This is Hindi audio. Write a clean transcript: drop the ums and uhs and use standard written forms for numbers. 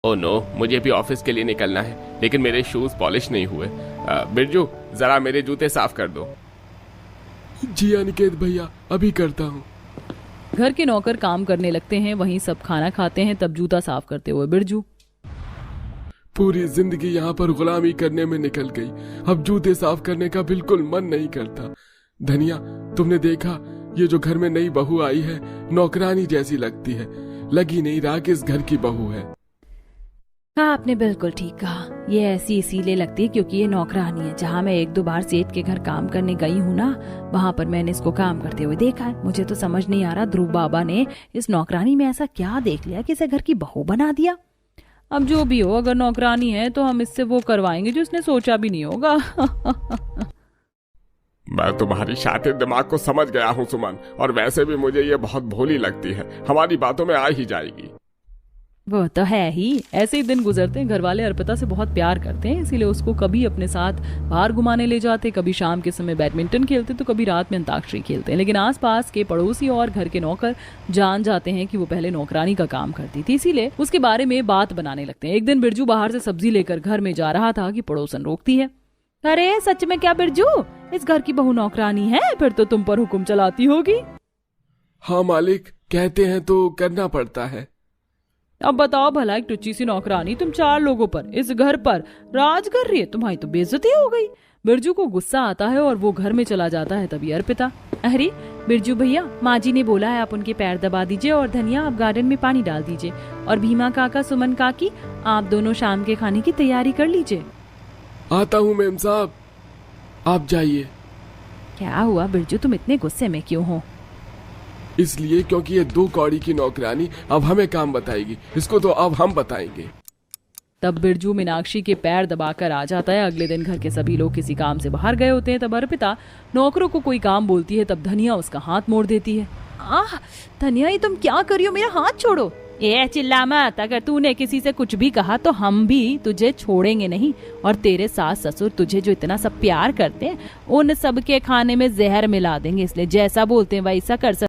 ओह नो, मुझे भी ऑफिस के लिए निकलना है, लेकिन मेरे शूज पॉलिश नहीं हुए। बिरजू, जरा मेरे जूते साफ कर दो। जी अनिकेत भैया, अभी करता हूँ। घर के नौकर काम करने लगते हैं, वहीं सब खाना खाते हैं। तब जूता साफ करते हुए बिरजू, पूरी जिंदगी यहाँ पर गुलामी करने में निकल गई, अब जूते साफ करने का बिल्कुल मन नहीं करता। धनिया, तुमने देखा ये जो घर में नई बहू आई है, नौकरानी जैसी लगती है, लगी नहीं रहा कि इस घर की बहू है। हाँ, आपने बिल्कुल ठीक कहा। ये ऐसी इसीलिए लगती है क्योंकि ये नौकरानी है। जहाँ मैं 1-2 बार सेठ के घर काम करने गई हूँ ना, वहाँ पर मैंने इसको काम करते हुए देखा है। मुझे तो समझ नहीं आ रहा ध्रुव बाबा ने इस नौकरानी में ऐसा क्या देख लिया कि इसे घर की बहू बना दिया। अब जो भी हो, अगर नौकरानी है तो हम इससे वो करवाएंगे जो इसने सोचा भी नहीं होगा। मैं तुम्हारी शातिर दिमाग को समझ गया हूँ सुमन, और वैसे भी मुझे ये बहुत भोली लगती है, हमारी बातों में आ ही जाएगी। वो तो है ही। ऐसे ही दिन गुजरते हैं। घर वाले अर्पिता से बहुत प्यार करते हैं, इसीलिए उसको कभी अपने साथ बाहर घुमाने ले जाते, कभी शाम के समय बैडमिंटन खेलते तो कभी रात में अंताक्षरी खेलते हैं। लेकिन आसपास के पड़ोसी और घर के नौकर जान जाते हैं कि वो पहले नौकरानी का काम करती थी, इसीलिए उसके बारे में बात बनाने लगते हैं। एक दिन बिरजू बाहर से सब्जी लेकर घर में जा रहा था कि पड़ोसन रोकती है। अरे सच में क्या बिरजू, इस घर की बहू नौकरानी है? फिर तो तुम पर हुक्म चलाती होगी। हाँ मालिक, कहते हैं तो करना पड़ता है। अब बताओ भला, एक टुच्ची सी नौकरानी तुम 4 लोगों पर, इस घर पर राज कर रही है, तुम्हारी तो बेइज्जती हो गई। बिरजू को गुस्सा आता है और वो घर में चला जाता है। तभी अर्पिता, अरे बिरजू भैया, माँ जी ने बोला है आप उनके पैर दबा दीजिए, और धनिया आप गार्डन में पानी डाल दीजिए, और भीमा काका, सुमन काकी, आप दोनों शाम के खाने की तैयारी कर लीजिए। आता हूँ मेम साहब, आप जाइए। क्या हुआ बिरजू, तुम इतने गुस्से में क्यों हो? इसलिए क्योंकि ये 2 कौड़ी की नौकरानी अब हमें काम बताएगी, इसको तो अब हम बताएंगे। तब बिरजू मीनाक्षी के पैर दबाकर आ जाता है। अगले दिन घर के सभी लोग किसी काम से बाहर गए होते हैं। तब अर्पिता नौकरों को कोई काम बोलती है। तब धनिया उसका हाथ मोड़ देती है। आह धनिया, ये तुम क्या कर रही हो? मेरा हाथ छोड़ो। ए चिल्ला मत, अगर तूने किसी से कुछ भी कहा तो हम भी तुझे छोड़ेंगे नहीं, और तेरे सास ससुर तुझे जो इतना सब प्यार करते हैं, उन सब के खाने में जहर मिला देंगे, इसलिए जैसा बोलते हैं वैसा कर।